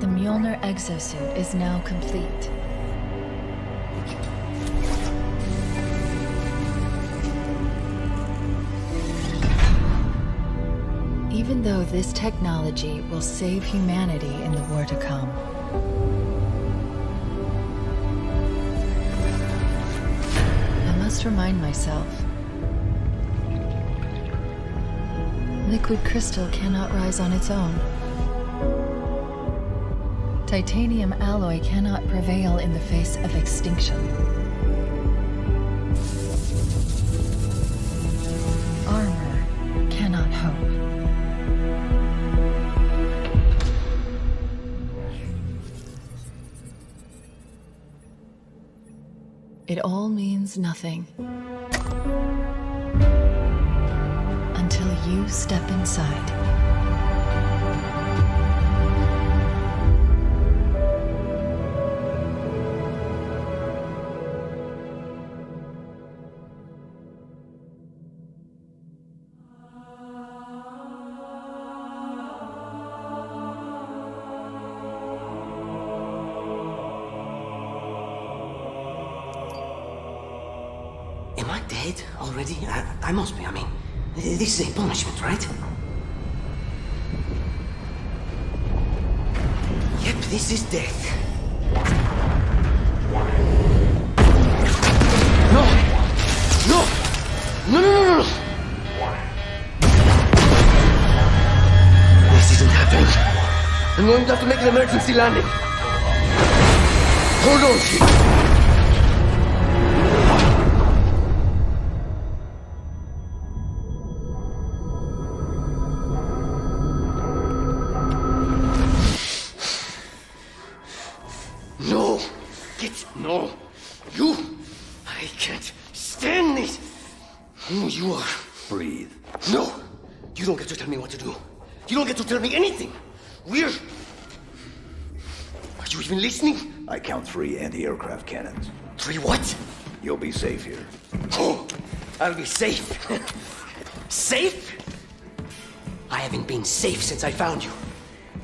The Mjolnir exosuit is now complete. Even though this technology will save humanity in the war to come, I must remind myself, liquid crystal cannot rise on its own. Titanium alloy cannot prevail in the face of extinction. Armor cannot hope. It all means nothing until you step inside. Am I dead already? I must be. I mean, this is a punishment, right? Yep, this is death. No! No! No, no, no, no! This isn't happening. I'm going to have to make an emergency landing. Hold on, Chief. No, you! I can't stand this! Who you are? Breathe. No! You don't get to tell me what to do. You don't get to tell me anything. We're... Are you even listening? I count 3 anti-aircraft cannons. 3 what? You'll be safe here. Oh, I'll be safe. Safe? I haven't been safe since I found you.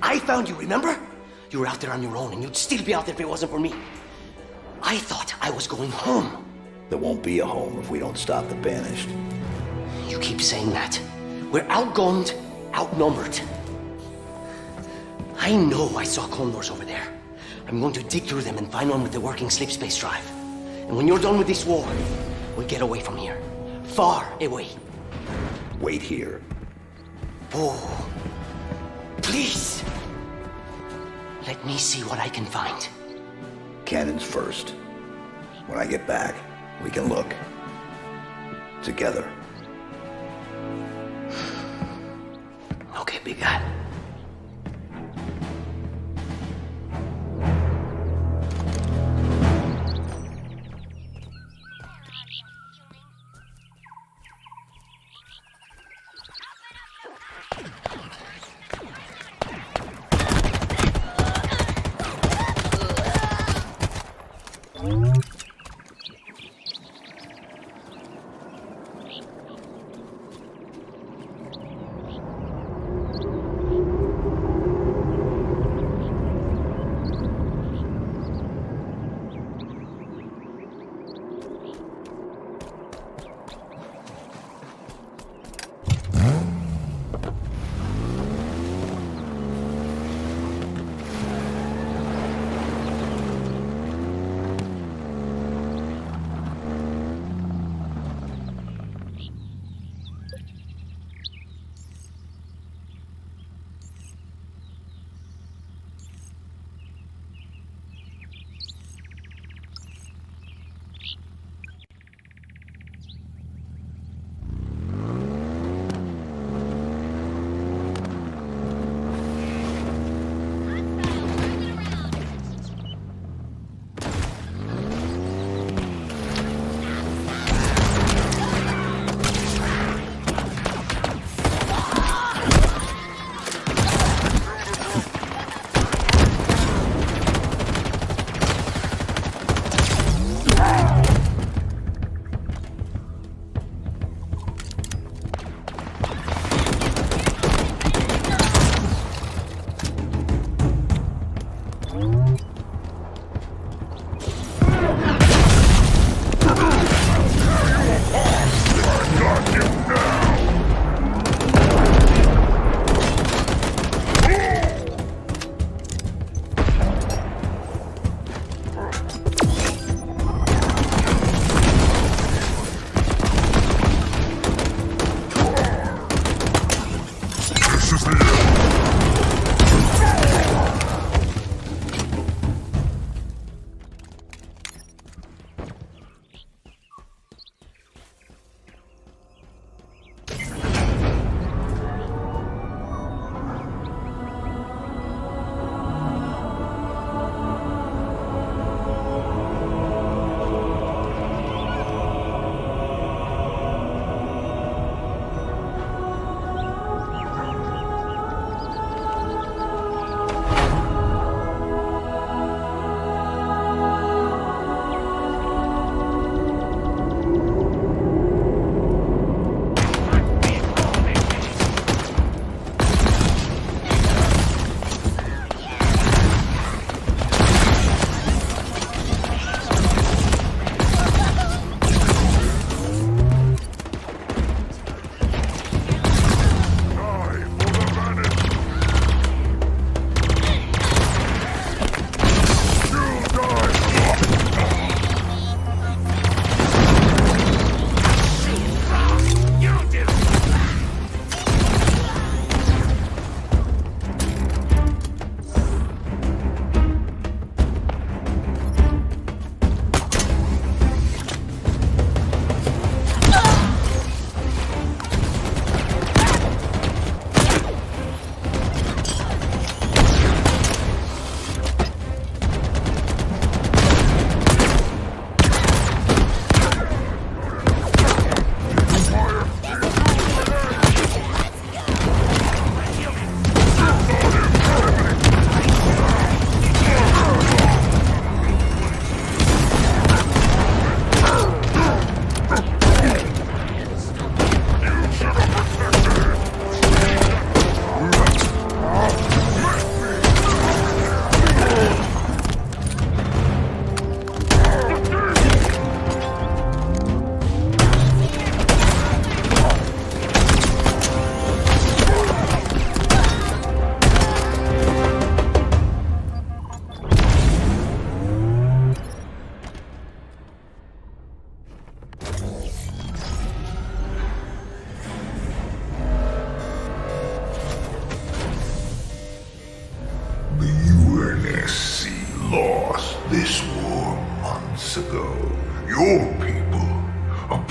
I found you, remember? You were out there on your own, and you'd still be out there if it wasn't for me. I thought I was going home. There won't be a home if we don't stop the Banished. You keep saying that. We're outgunned, outnumbered. I know I saw condors over there. I'm going to dig through them and find one with the working slip space drive. And when you're done with this war, we'll get away from here. Far away. Wait here. Oh, please. Let me see what I can find. Cannons first. When I get back, we can look. Together. Okay, big guy.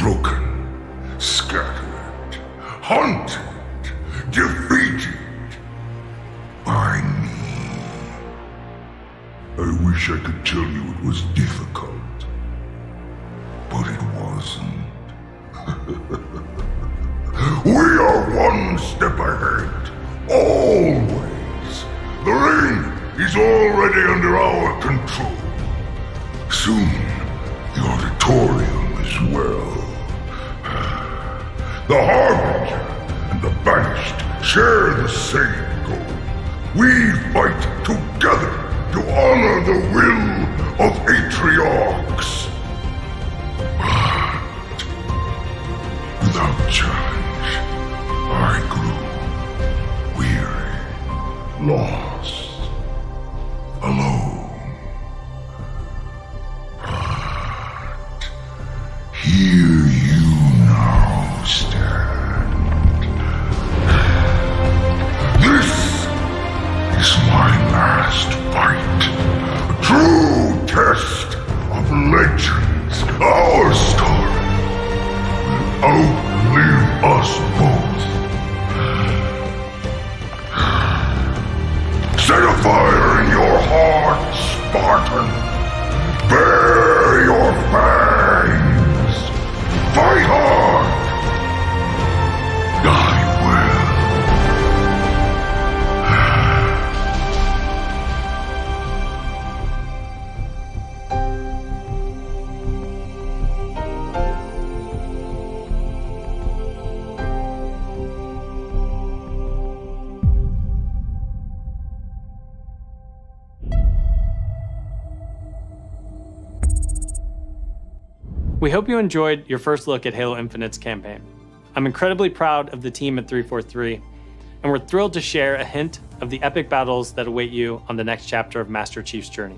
broken, scattered, haunted, defeated by me. I wish I could tell you it was difficult, but it wasn't. We are one step ahead, always. The ring is already under our control. Soon, the auditorium as well. The Harbinger and the Banished share the same goal. We fight together to honor the will of Atriox. But without challenge, I grew weary, lost, alone. Here you now stand. This is my last fight. A true test of legends. Our story will outlive us both. Set a fire in your heart, Spartan. Bare your fangs. Fight hard! Die well. We hope you enjoyed your first look at Halo Infinite's campaign. I'm incredibly proud of the team at 343, and we're thrilled to share a hint of the epic battles that await you on the next chapter of Master Chief's journey.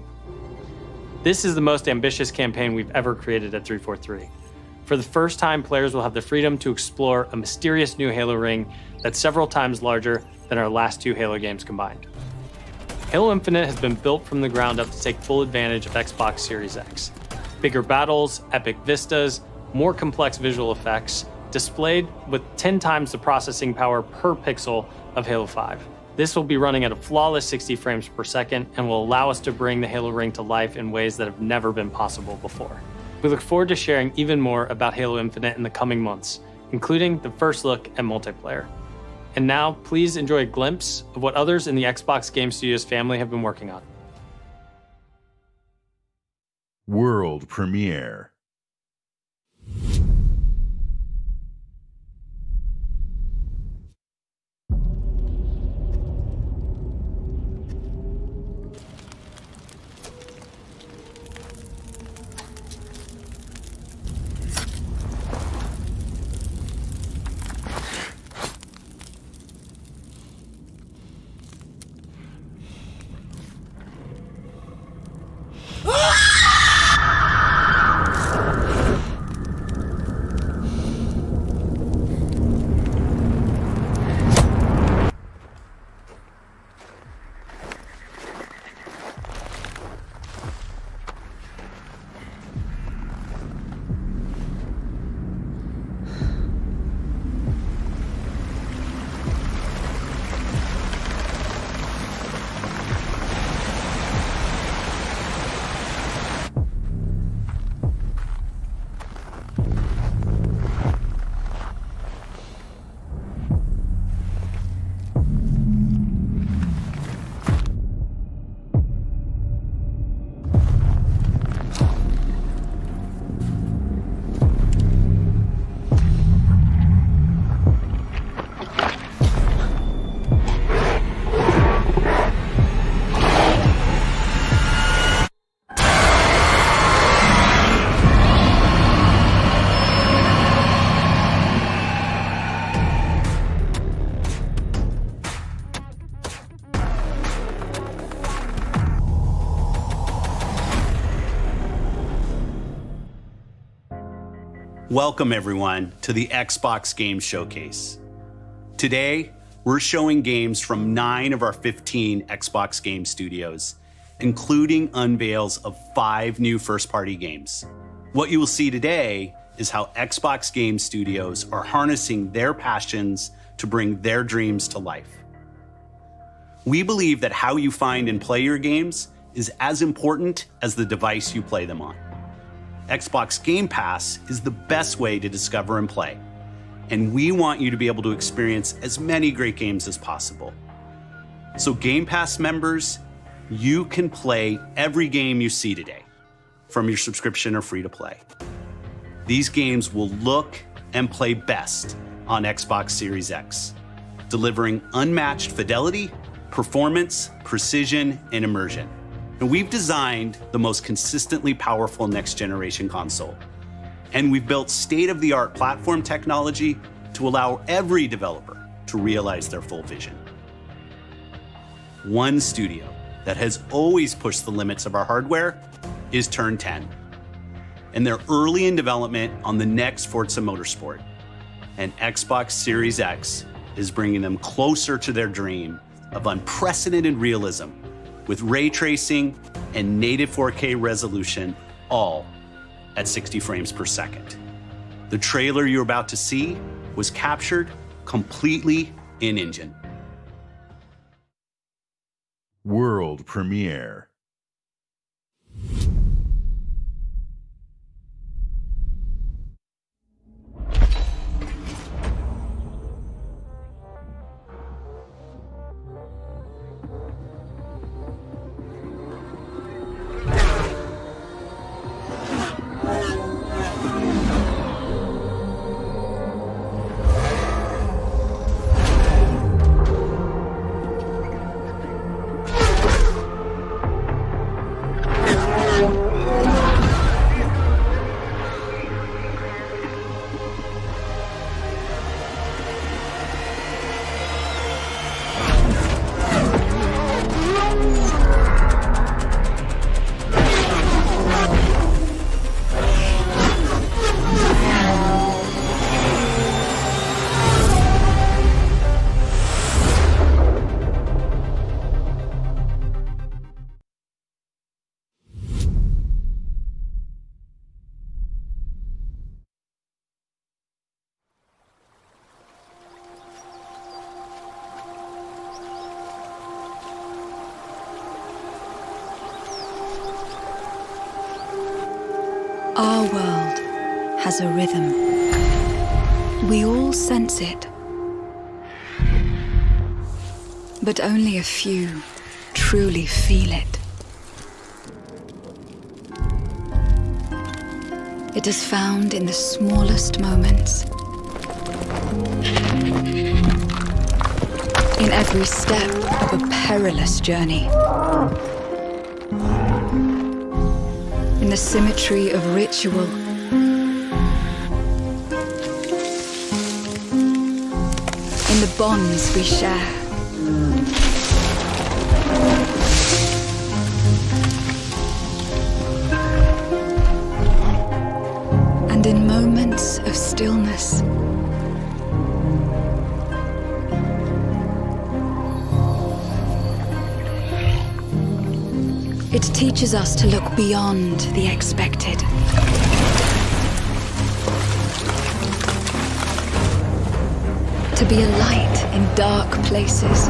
This is the most ambitious campaign we've ever created at 343. For the first time, players will have the freedom to explore a mysterious new Halo ring that's several times larger than our last two Halo games combined. Halo Infinite has been built from the ground up to take full advantage of Xbox Series X. Bigger battles, epic vistas, more complex visual effects, displayed with 10 times the processing power per pixel of Halo 5. This will be running at a flawless 60 frames per second and will allow us to bring the Halo ring to life in ways that have never been possible before. We look forward to sharing even more about Halo Infinite in the coming months, including the first look at multiplayer. And now, please enjoy a glimpse of what others in the Xbox Game Studios family have been working on. World premiere. Welcome everyone to the Xbox Game Showcase. Today, we're showing games from 9 of our 15 Xbox Game Studios, including unveils of 5 new first-party games. What you will see today is how Xbox Game Studios are harnessing their passions to bring their dreams to life. We believe that how you find and play your games is as important as the device you play them on. Xbox Game Pass is the best way to discover and play, and we want you to be able to experience as many great games as possible. So Game Pass members, you can play every game you see today from your subscription or free to play. These games will look and play best on Xbox Series X, delivering unmatched fidelity, performance, precision, and immersion. And we've designed the most consistently powerful next-generation console. And we've built state-of-the-art platform technology to allow every developer to realize their full vision. One studio that has always pushed the limits of our hardware is Turn 10. And they're early in development on the next Forza Motorsport. And Xbox Series X is bringing them closer to their dream of unprecedented realism with ray tracing and native 4K resolution, all at 60 frames per second. The trailer you're about to see was captured completely in-engine. World premiere. Our world has a rhythm. We all sense it. But only a few truly feel it. It is found in the smallest moments. In every step of a perilous journey. In the symmetry of ritual. In the bonds we share. And in moments of stillness. It teaches us to look beyond the expected. To be a light in dark places.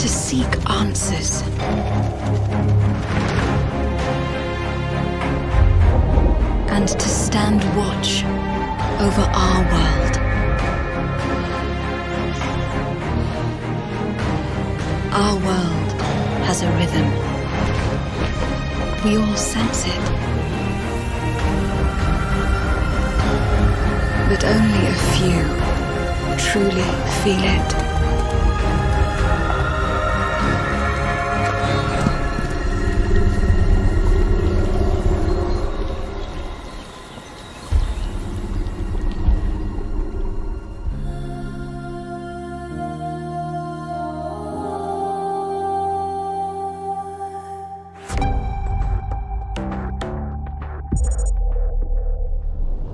To seek answers. And to stand watch over our world. Our world has a rhythm. We all sense it. But only a few truly feel it.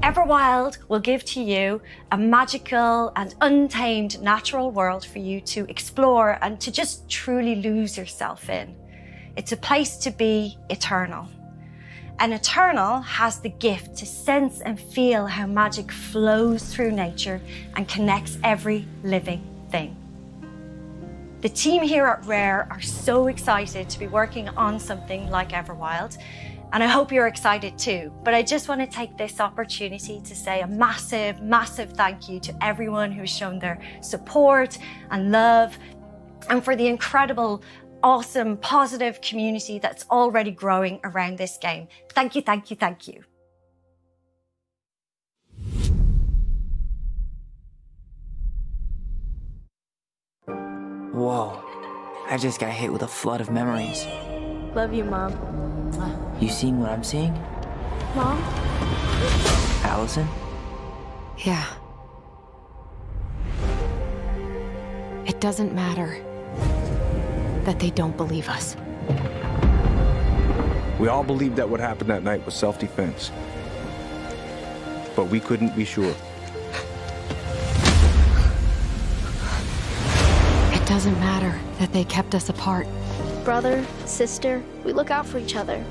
Everwild will give to you a magical and untamed natural world for you to explore and to just truly lose yourself in. It's a place to be eternal. An Eternal has the gift to sense and feel how magic flows through nature and connects every living thing. The team here at Rare are so excited to be working on something like Everwild, and I hope you're excited too. But I just want to take this opportunity to say a massive, massive thank you to everyone who's shown their support and love, and for the incredible, awesome, positive community that's already growing around this game. Thank you, thank you, thank you. Whoa, I just got hit with a flood of memories. Love you, Mom. You seeing what I'm seeing? Mom? Allison? Yeah. It doesn't matter that they don't believe us. We all believed that what happened that night was self-defense. But we couldn't be sure. It doesn't matter that they kept us apart. Brother, sister, we look out for each other.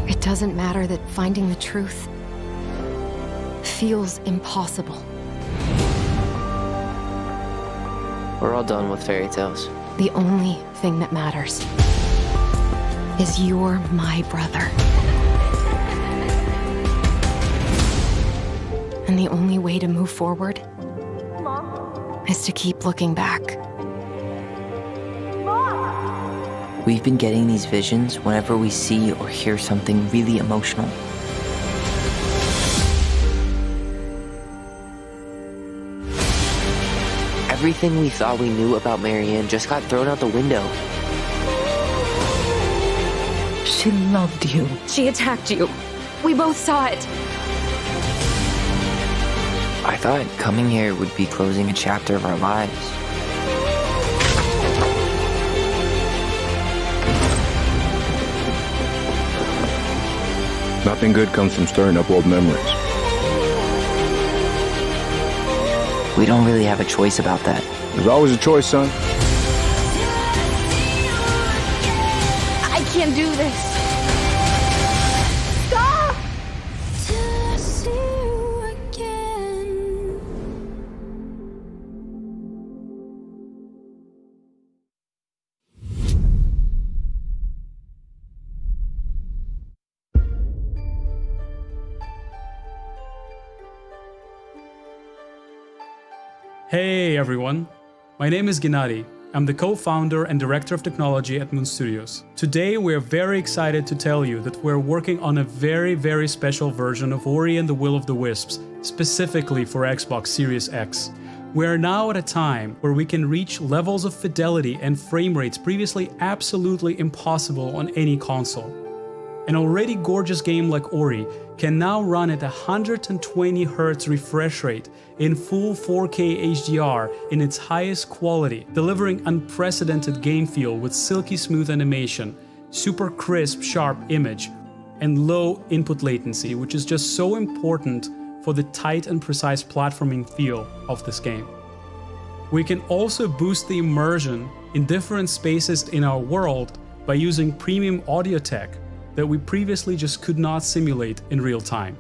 It doesn't matter that finding the truth feels impossible. We're all done with fairy tales. The only thing that matters is you're my brother. And the only way to move forward is to keep looking back. We've been getting these visions whenever we see or hear something really emotional. Everything we thought we knew about Marianne just got thrown out the window. She loved you. She attacked you. We both saw it. I thought coming here would be closing a chapter of our lives. Nothing good comes from stirring up old memories. We don't really have a choice about that. There's always a choice, son. I can't do this. Stop! Hey everyone, my name is Gennady. I'm the co-founder and director of technology at Moon Studios. Today we're very excited to tell you that we're working on a very, very special version of Ori and the Will of the Wisps, specifically for Xbox Series X. We are now at a time where we can reach levels of fidelity and frame rates previously absolutely impossible on any console. An already gorgeous game like Ori can now run at 120 Hz refresh rate in full 4K HDR in its highest quality, delivering unprecedented game feel with silky smooth animation, super crisp, sharp image, and low input latency, which is just so important for the tight and precise platforming feel of this game. We can also boost the immersion in different spaces in our world by using premium audio tech that we previously just could not simulate in real time.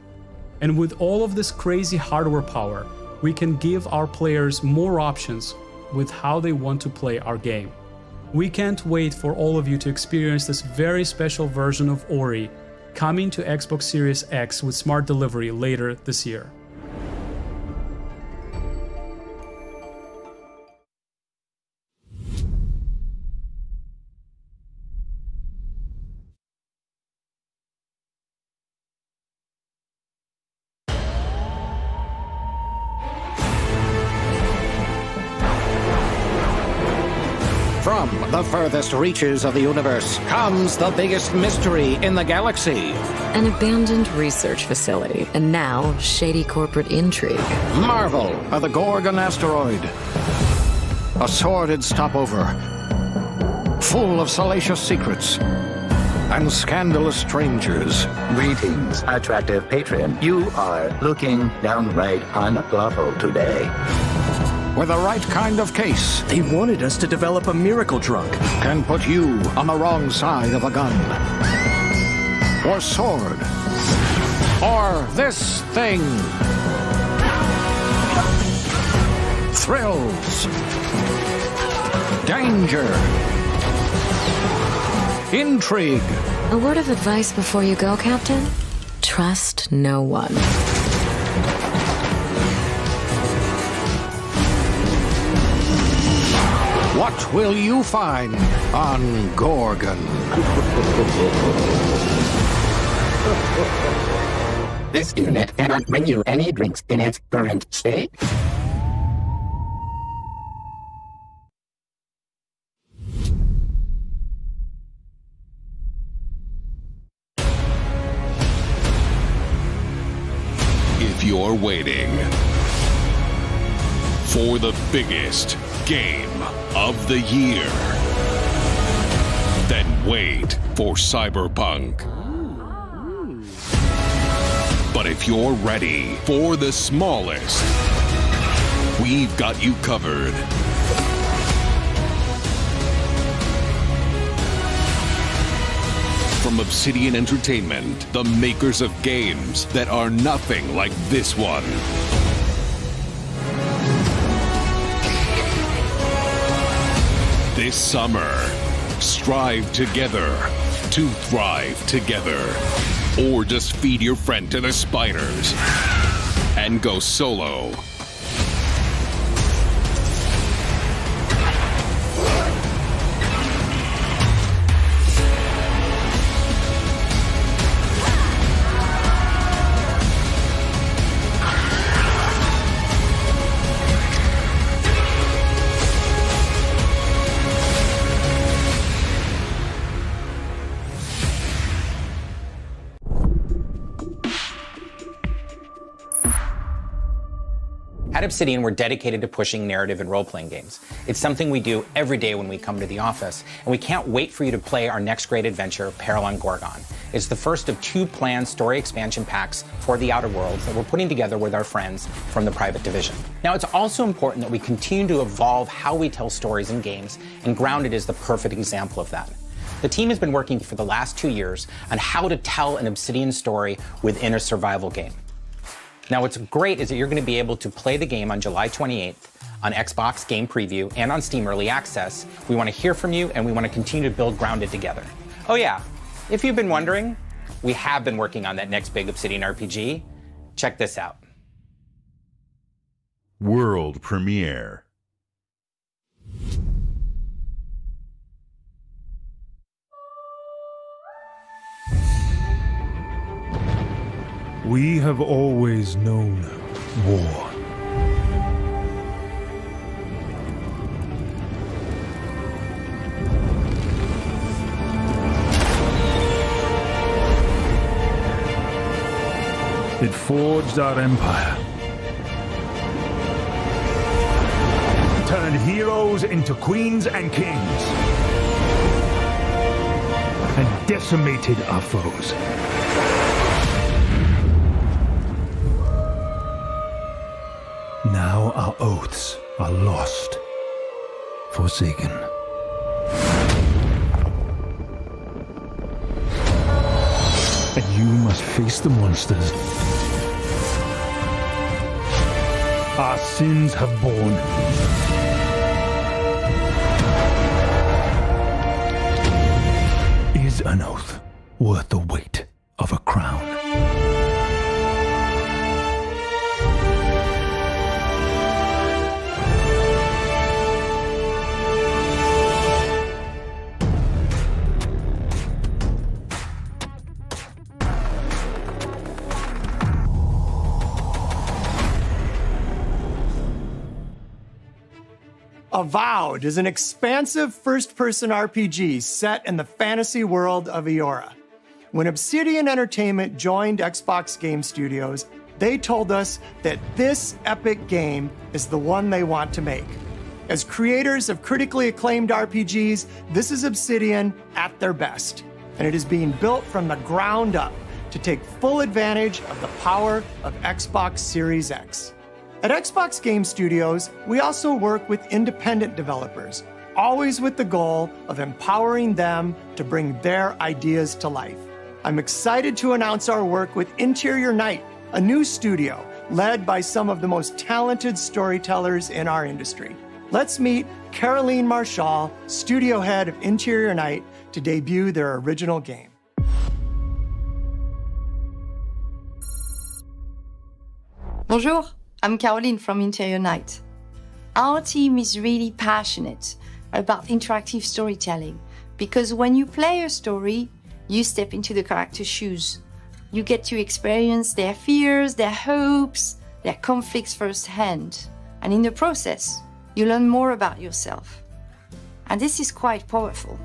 And with all of this crazy hardware power, we can give our players more options with how they want to play our game. We can't wait for all of you to experience this very special version of Ori coming to Xbox Series X with smart delivery later this year. From the furthest reaches of the universe comes the biggest mystery in the galaxy. An abandoned research facility, and now shady corporate intrigue. Marvel of the Gorgon asteroid. A sordid stopover, full of salacious secrets and scandalous strangers. Greetings, attractive patron. You are looking downright unlawful today. With the right kind of case, they wanted us to develop a miracle drug. Can put you on the wrong side of a gun or sword or this thing? Thrills, danger, intrigue. A word of advice before you go, Captain? Trust no one. What will you find on Gorgon? This unit cannot bring you any drinks in its current state. If you're waiting for the biggest game of the year, then wait for Cyberpunk. But if you're ready for the smallest, we've got you covered. From Obsidian Entertainment, the makers of games that are nothing like this one. This summer, strive together to thrive together. Or just feed your friend to the spiders and go solo. At Obsidian, we're dedicated to pushing narrative and role-playing games. It's something we do every day when we come to the office, and we can't wait for you to play our next great adventure, Peril on Gorgon. It's the first of 2 planned story expansion packs for the Outer Worlds that we're putting together with our friends from the Private Division. Now, it's also important that we continue to evolve how we tell stories in games, and Grounded is the perfect example of that. The team has been working for the last 2 years on how to tell an Obsidian story within a survival game. Now, what's great is that you're going to be able to play the game on July 28th on Xbox Game Preview and on Steam Early Access. We want to hear from you, and we want to continue to build Grounded together. Oh yeah, if you've been wondering, we have been working on that next big Obsidian RPG. Check this out. World premiere. We have always known war. It forged our empire. Turned heroes into queens and kings. And decimated our foes. Now our oaths are lost, forsaken. And you must face the monsters our sins have borne. Is an oath worth the weight of a crown? Avowed is an expansive first-person RPG set in the fantasy world of Eora. When Obsidian Entertainment joined Xbox Game Studios, they told us that this epic game is the one they want to make. As creators of critically acclaimed RPGs, this is Obsidian at their best, and it is being built from the ground up to take full advantage of the power of Xbox Series X. At Xbox Game Studios, we also work with independent developers, always with the goal of empowering them to bring their ideas to life. I'm excited to announce our work with Interior Night, a new studio led by some of the most talented storytellers in our industry. Let's meet Caroline Marchal, studio head of Interior Night, to debut their original game. Bonjour, I'm Caroline from Interior Night. Our team is really passionate about interactive storytelling because when you play a story, you step into the character's shoes. You get to experience their fears, their hopes, their conflicts firsthand. And in the process, you learn more about yourself. And this is quite powerful.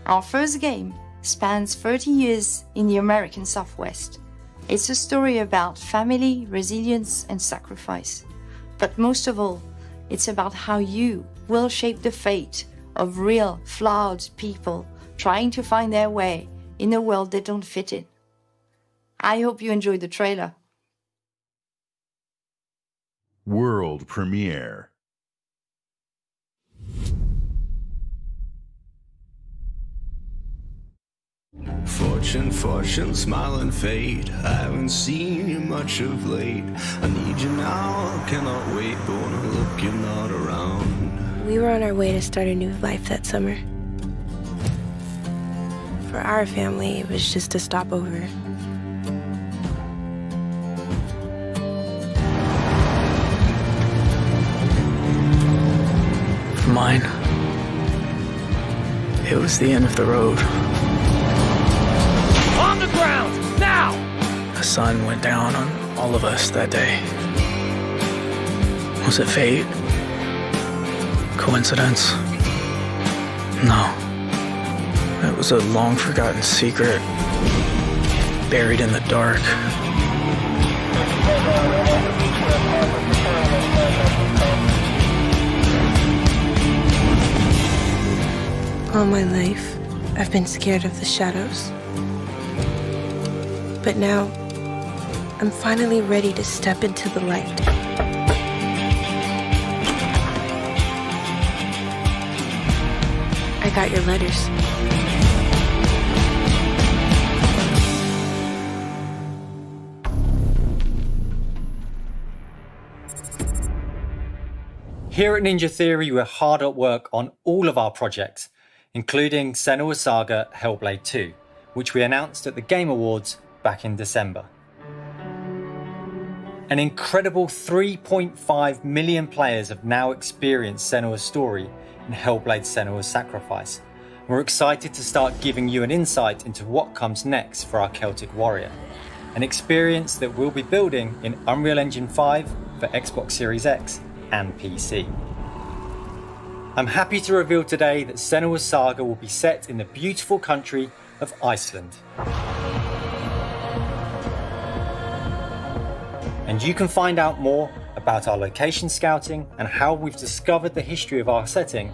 Our first game spans 30 years in the American Southwest. It's a story about family, resilience, and sacrifice. But most of all, it's about how you will shape the fate of real, flawed people trying to find their way in a world they don't fit in. I hope you enjoyed the trailer. World premiere. Fortune, smiling fate. I haven't seen you much of late. I need you now, cannot wait. But when I look, you're not around. We were on our way to start a new life that summer. For our family, it was just a stopover. For mine, it was the end of the road. On the ground, now! The sun went down on all of us that day. Was it fate? Coincidence? No. It was a long-forgotten secret, buried in the dark. All my life, I've been scared of the shadows. But now, I'm finally ready to step into the light. I got your letters. Here at Ninja Theory, we're hard at work on all of our projects, including Senua's Saga Hellblade 2, which we announced at the Game Awards back in December. An incredible 3.5 million players have now experienced Senua's story in Hellblade: Senua's Sacrifice. We're excited to start giving you an insight into what comes next for our Celtic Warrior, an experience that we'll be building in Unreal Engine 5 for Xbox Series X and PC. I'm happy to reveal today that Senua's Saga will be set in the beautiful country of Iceland. And you can find out more about our location scouting and how we've discovered the history of our setting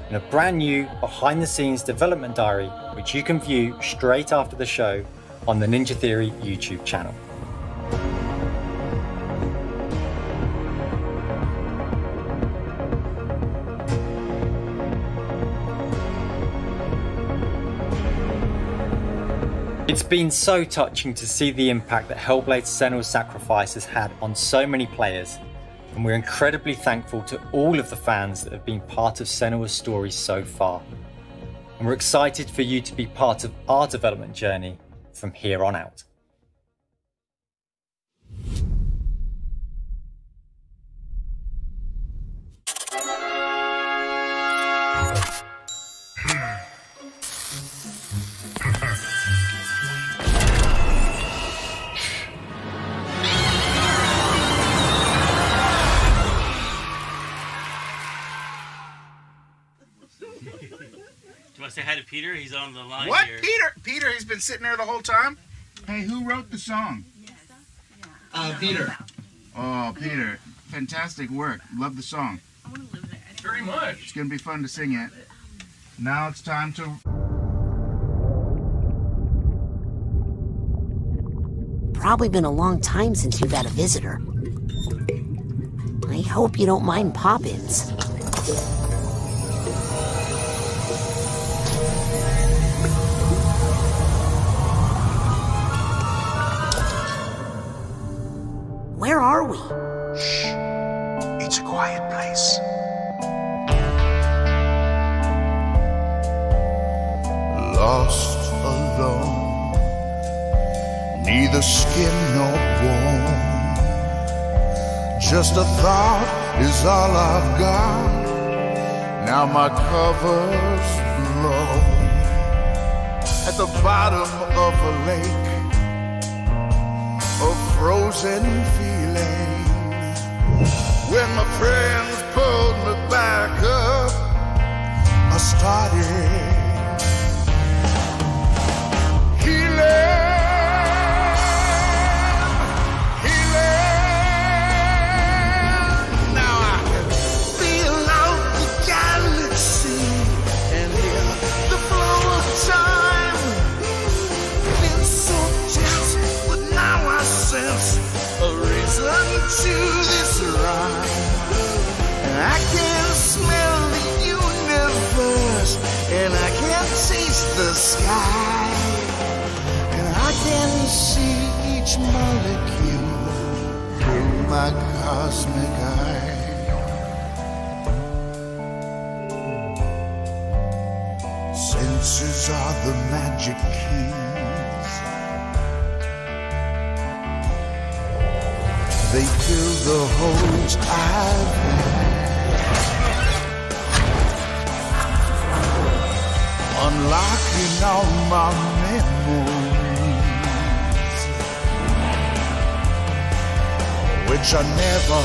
in a brand new behind-the-scenes development diary, which you can view straight after the show on the Ninja Theory YouTube channel. It's been so touching to see the impact that Hellblade: Senua's Sacrifice has had on so many players, and we're incredibly thankful to all of the fans that have been part of Senua's story so far. And we're excited for you to be part of our development journey from here on out. Do you want to say hi to Peter? He's on the line What? here. Peter, he's been sitting there the whole time? Hey, who wrote the song? Peter. Oh, Peter. Fantastic work. Love the song. Very much. It's going to be fun to sing it. Now it's time to... Probably been a long time since you've had a visitor. I hope you don't mind pop-ins. Where are we? Shh. It's a quiet place. Lost alone, neither skin nor bone. Just a thought is all I've got. Now my cover's blown. At the bottom of a lake, a frozen feeling. When my friends pulled me back up, I started to this rhyme. I can smell the universe, and I can taste the sky, and I can see each molecule through my cosmic eye. Senses are the magic keys. They fill the holes I've had, unlocking all my memories, which I never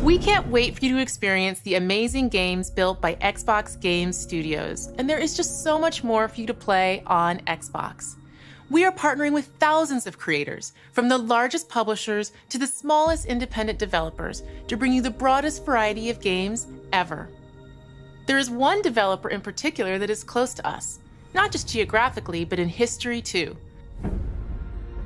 We can't wait for you to experience the amazing games built by Xbox Game Studios, and there is just so much more for you to play on Xbox. We are partnering with thousands of creators, from the largest publishers to the smallest independent developers, to bring you the broadest variety of games ever. There is one developer in particular that is close to us, not just geographically, but in history too.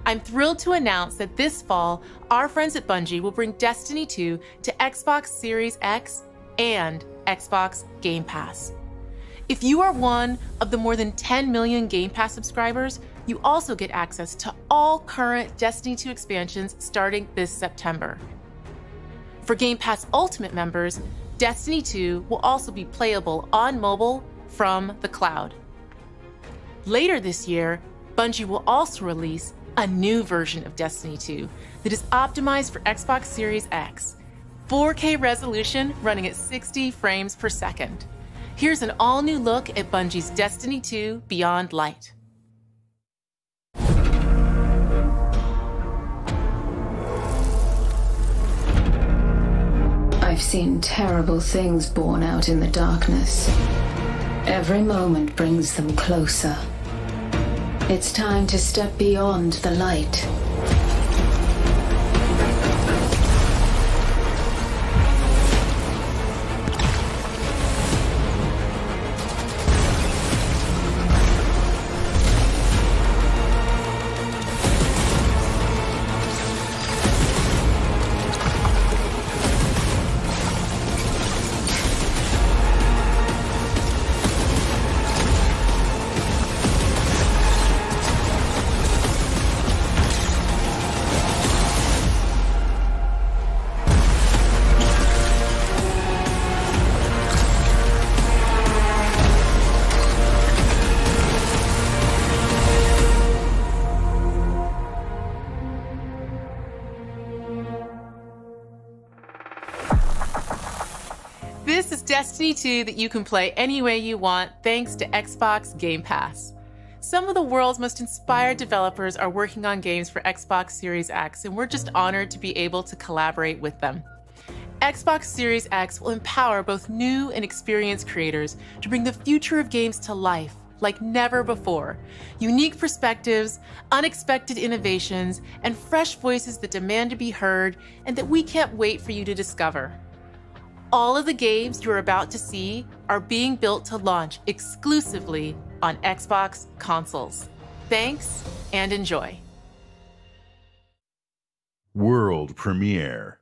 I'm thrilled to announce that this fall, our friends at Bungie will bring Destiny 2 to Xbox Series X and Xbox Game Pass. If you are one of the more than 10 million Game Pass subscribers, you also get access to all current Destiny 2 expansions starting this September. For Game Pass Ultimate members, Destiny 2 will also be playable on mobile from the cloud. Later this year, Bungie will also release a new version of Destiny 2 that is optimized for Xbox Series X, 4K resolution running at 60 frames per second. Here's an all-new look at Bungie's Destiny 2 Beyond Light. I've seen terrible things born out in the darkness. Every moment brings them closer. It's time to step beyond the light. This is Destiny 2 that you can play any way you want thanks to Xbox Game Pass. Some of the world's most inspired developers are working on games for Xbox Series X, and we're just honored to be able to collaborate with them. Xbox Series X will empower both new and experienced creators to bring the future of games to life like never before. Unique perspectives, unexpected innovations, and fresh voices that demand to be heard and that we can't wait for you to discover. All of the games you're about to see are being built to launch exclusively on Xbox consoles. Thanks and enjoy. World premiere.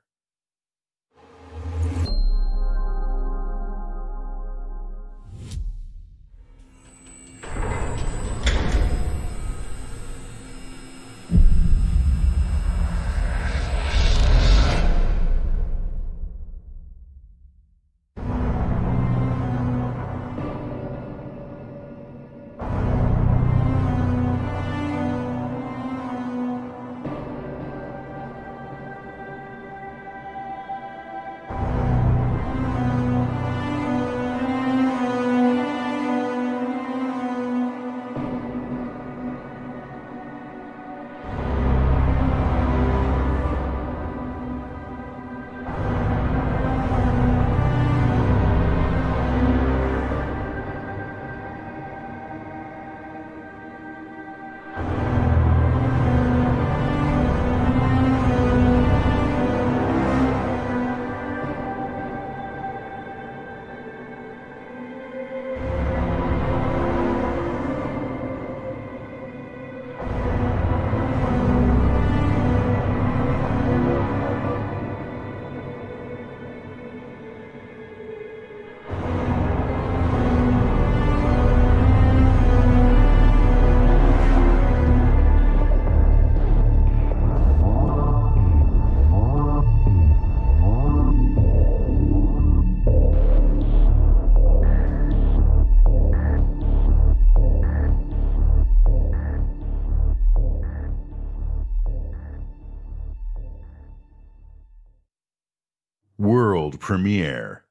World premiere.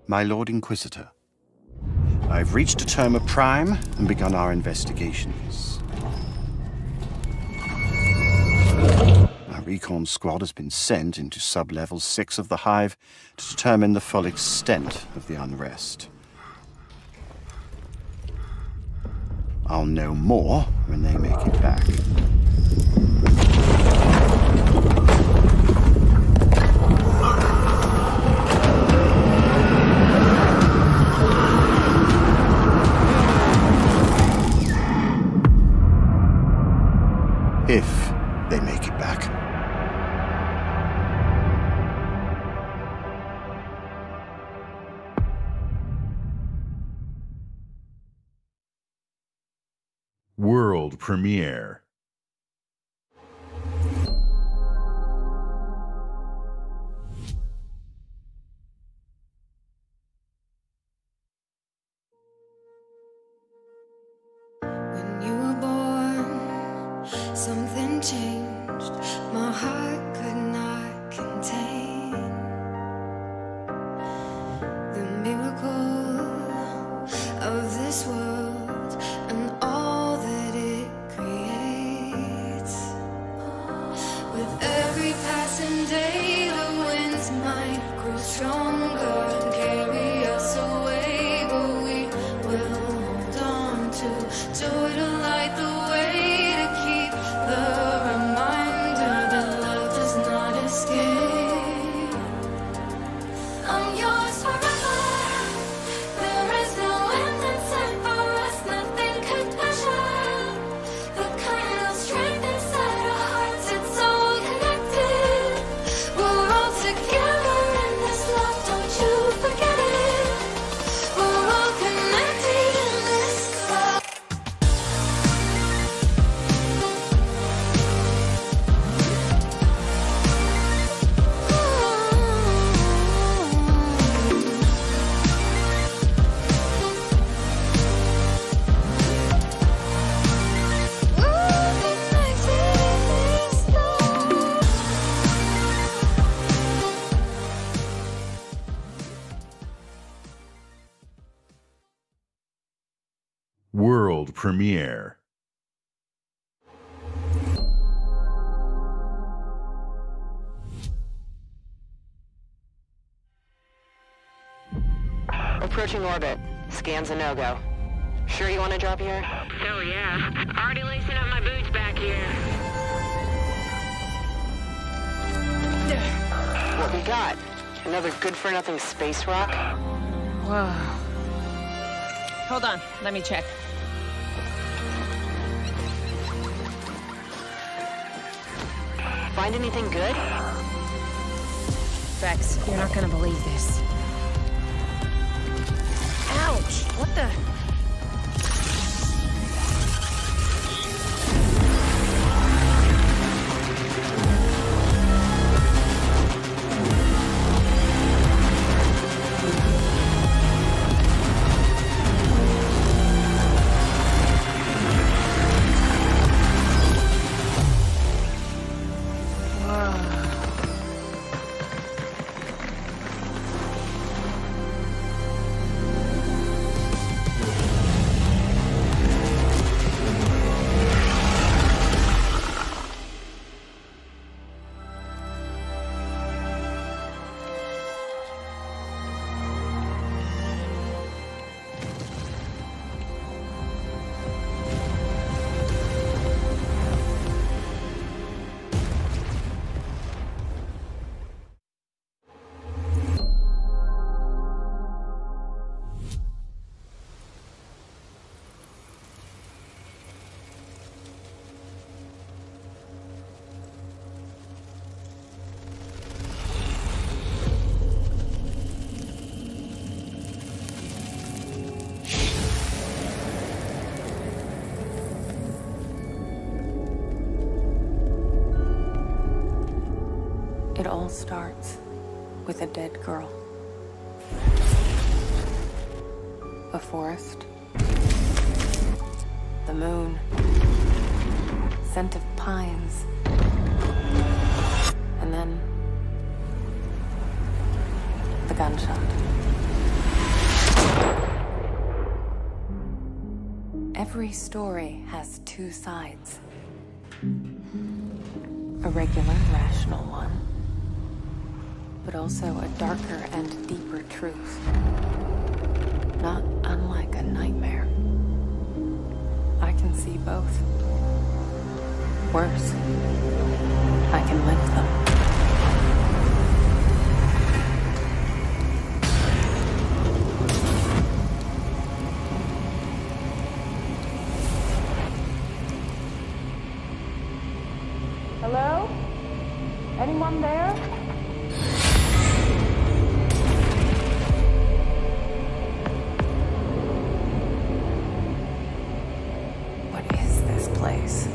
My Lord Inquisitor, I've reached a term of prime and begun our investigations. Our recon squad has been sent into sub-level 6 of the Hive to determine the full extent of the unrest. I'll know more when they make it back. If they make it back. World premiere. When you were born, something changed. My heart could not contain the miracle of this world and all that it creates. With every passing day, the winds might grow stronger and carry us away, but we will hold on to joy to light the way, to keep the reminder that love does not escape. I'm yours forever. There is no end in sight for us, nothing could measure the kind of strength inside our hearts. It's so connected. We're all together in this love. premiere. Approaching orbit. Scan's a no-go. Sure you want to drop here? Hell yeah. Already lacing up my boots back here. What we got? Another good-for-nothing space rock? Whoa. Hold on, let me check. Find anything good? Vex, you're not gonna believe this. Ouch! What the? It all starts with a dead girl. A forest. The moon. Scent of pines. And then the gunshot. Every story has two sides. A regular, rational one, but also a darker and deeper truth. Not unlike a nightmare. I can see both. Worse, I can live them. Hello? Anyone there? What is this place?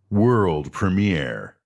World premiere.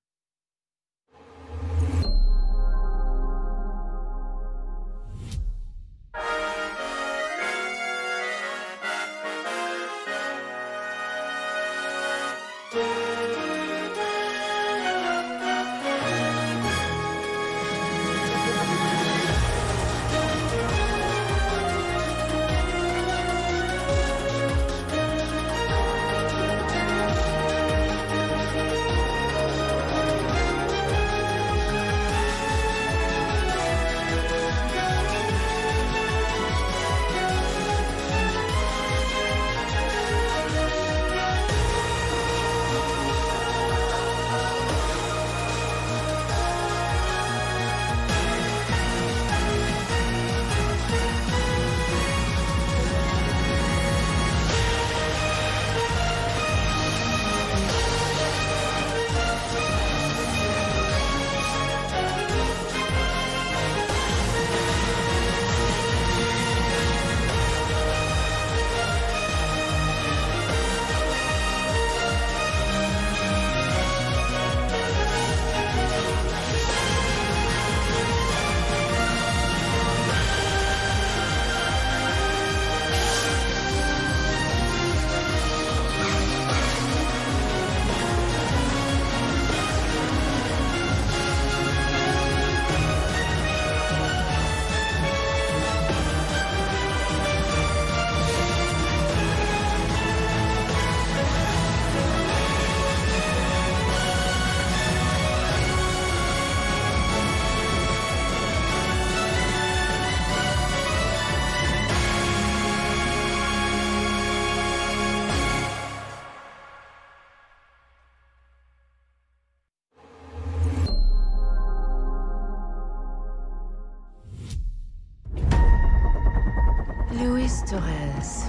Luis Torres,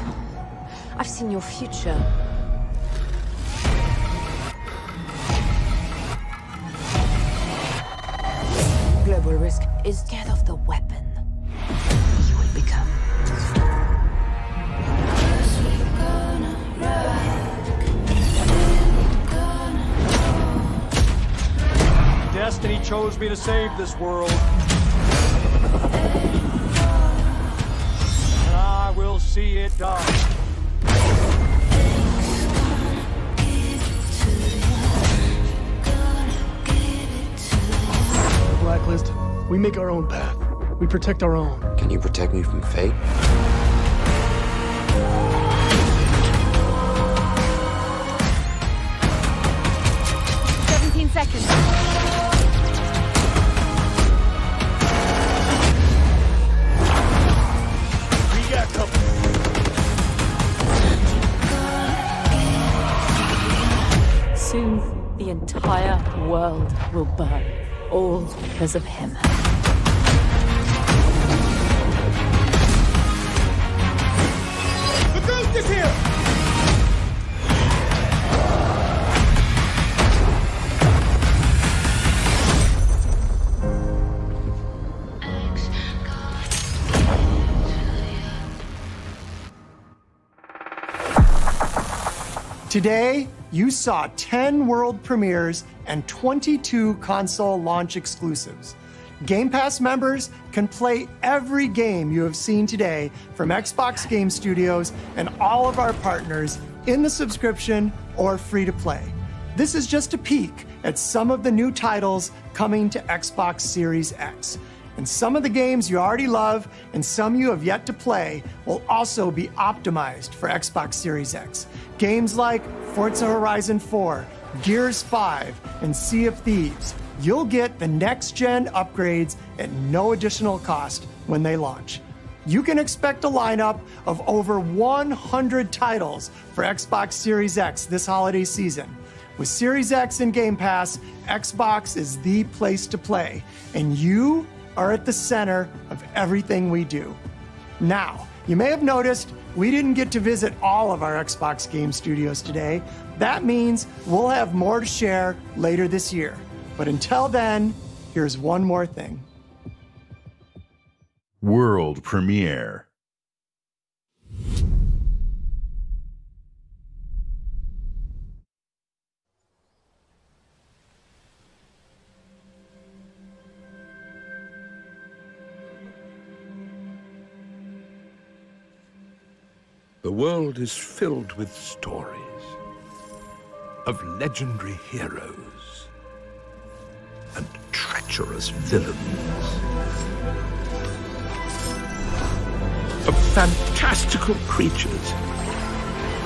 I've seen your future. Global risk is scared of the weapon you will become. Destiny chose me to save this world. And I will see it done. Blacklist, we make our own path. We protect our own. Can you protect me from fate? 17 seconds. We got company. Soon, the entire world will burn. All because of him. The ghost is here! Today, you saw 10 world premieres and 22 console launch exclusives. Game Pass members can play every game you have seen today from Xbox Game Studios and all of our partners in the subscription or free to play. This is just a peek at some of the new titles coming to Xbox Series X. And some of the games you already love and some you have yet to play will also be optimized for Xbox Series X. Games like Forza Horizon 4, Gears 5, and Sea of Thieves. You'll get the next-gen upgrades at no additional cost when they launch. You can expect a lineup of over 100 titles for Xbox Series X this holiday season. With Series X and Game Pass, Xbox is the place to play, and you are at the center of everything we do. Now, you may have noticed we didn't get to visit all of our Xbox Game Studios today. That means we'll have more to share later this year. But until then, here's one more thing. World premiere. The world is filled with stories of legendary heroes and treacherous villains, of fantastical creatures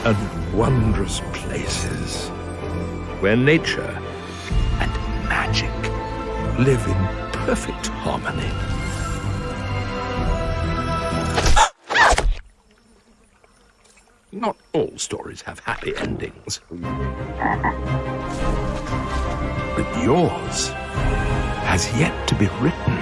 and wondrous places where nature and magic live in perfect harmony. Not all stories have happy endings. But yours has yet to be written.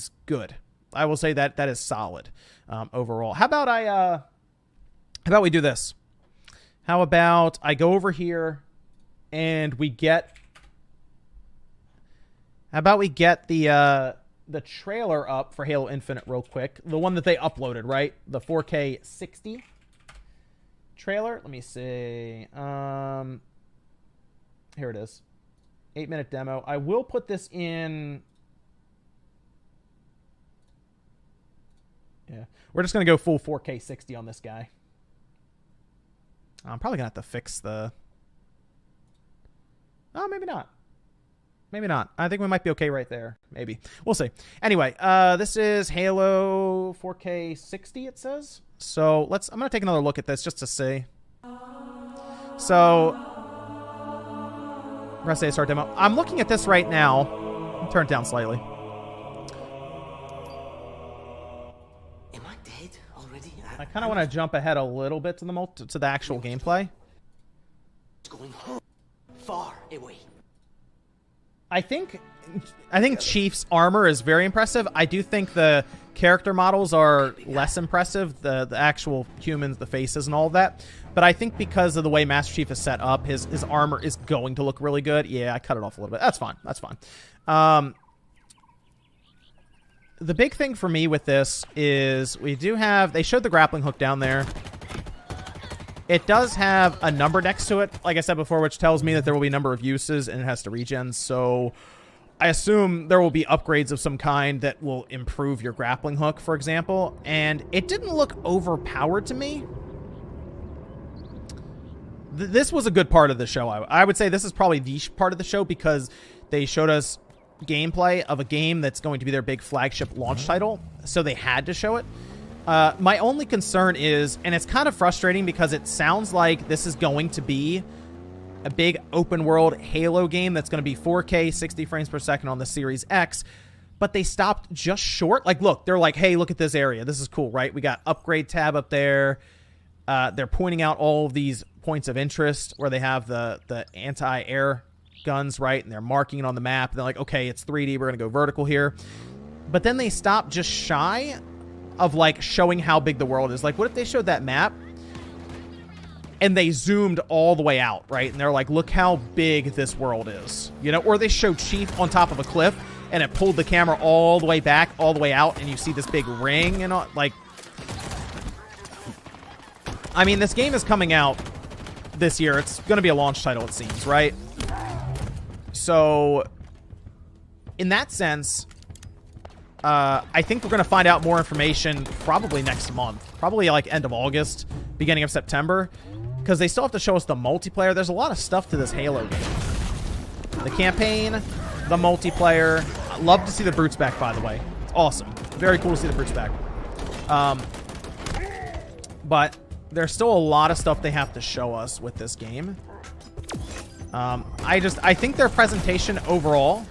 is good. I will say that is solid overall. How about we do this? How about I go over here and we get... How about we get the trailer up for Halo Infinite real quick? The one that they uploaded, right? The 4K 60 trailer. Let me see. Here it is. 8-minute demo. I will put this in... Yeah. We're just going to go full 4K 60 on this guy. I'm probably going to have to fix the... Oh, maybe not. Maybe not. I think we might be okay right there. Maybe. We'll see. Anyway, this is Halo 4K 60, it says. So I'm going to take another look at this just to see. So, press A, start demo. I'm looking at this right now. I'll turn it down slightly. Am I dead already? I kind of want to jump ahead a little bit to the actual gameplay. Going home, far away. I think Chief's armor is very impressive. I do think the character models are less impressive, the actual humans, the faces and all of that. But I think because of the way Master Chief is set up, his armor is going to look really good. Yeah, I cut it off a little bit. That's fine. That's fine. The big thing for me with this is they showed the grappling hook down there. It does have a number next to it, like I said before, which tells me that there will be a number of uses and it has to regen. So I assume there will be upgrades of some kind that will improve your grappling hook, for example. And it didn't look overpowered to me. This was a good part of the show. I would say this is probably the part of the show because they showed us gameplay of a game that's going to be their big flagship launch title. So they had to show it. My only concern is, and it's kind of frustrating because it sounds like this is going to be a big open world Halo game that's going to be 4K 60 frames per second on the Series X, but they stopped just short. Like, look, they're like, hey, look at this area. This is cool, right? We got upgrade tab up there. They're pointing out all of these points of interest where they have the anti-air guns, right? And they're marking it on the map. And they're like, okay, it's 3D. We're going to go vertical here. But then they stop just shy of like showing how big the world is. Like, what if they showed that map and they zoomed all the way out, right? And they're like, look how big this world is, you know? Or they showed Chief on top of a cliff and it pulled the camera all the way back, all the way out, and you see this big ring and all, like... I mean, this game is coming out this year. It's going to be a launch title, it seems, right? So, in that sense... I think we're going to find out more information probably next month. Probably like end of August, beginning of September. Because they still have to show us the multiplayer. There's a lot of stuff to this Halo game. The campaign, the multiplayer. I'd love to see the Brutes back, by the way. It's awesome. Very cool to see the Brutes back. But there's still a lot of stuff they have to show us with this game. I think their presentation overall,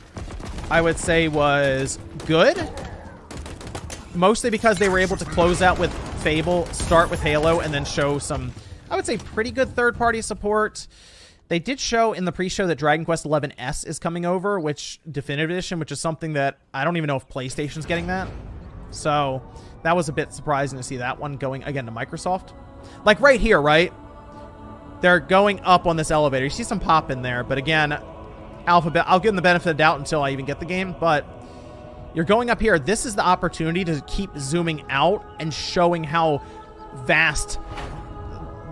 I would say, was good. Mostly because they were able to close out with Fable, start with Halo, and then show some, I would say, pretty good third-party support. They did show in the pre-show that Dragon Quest XI S is coming over, which Definitive Edition, which is something that I don't even know if PlayStation's getting that. So that was a bit surprising to see that one going, again, to Microsoft. Like right here, right? They're going up on this elevator. You see some pop in there, but again, Alphabet, I'll give them the benefit of the doubt until I even get the game, but you're going up here. This is the opportunity to keep zooming out and showing how vast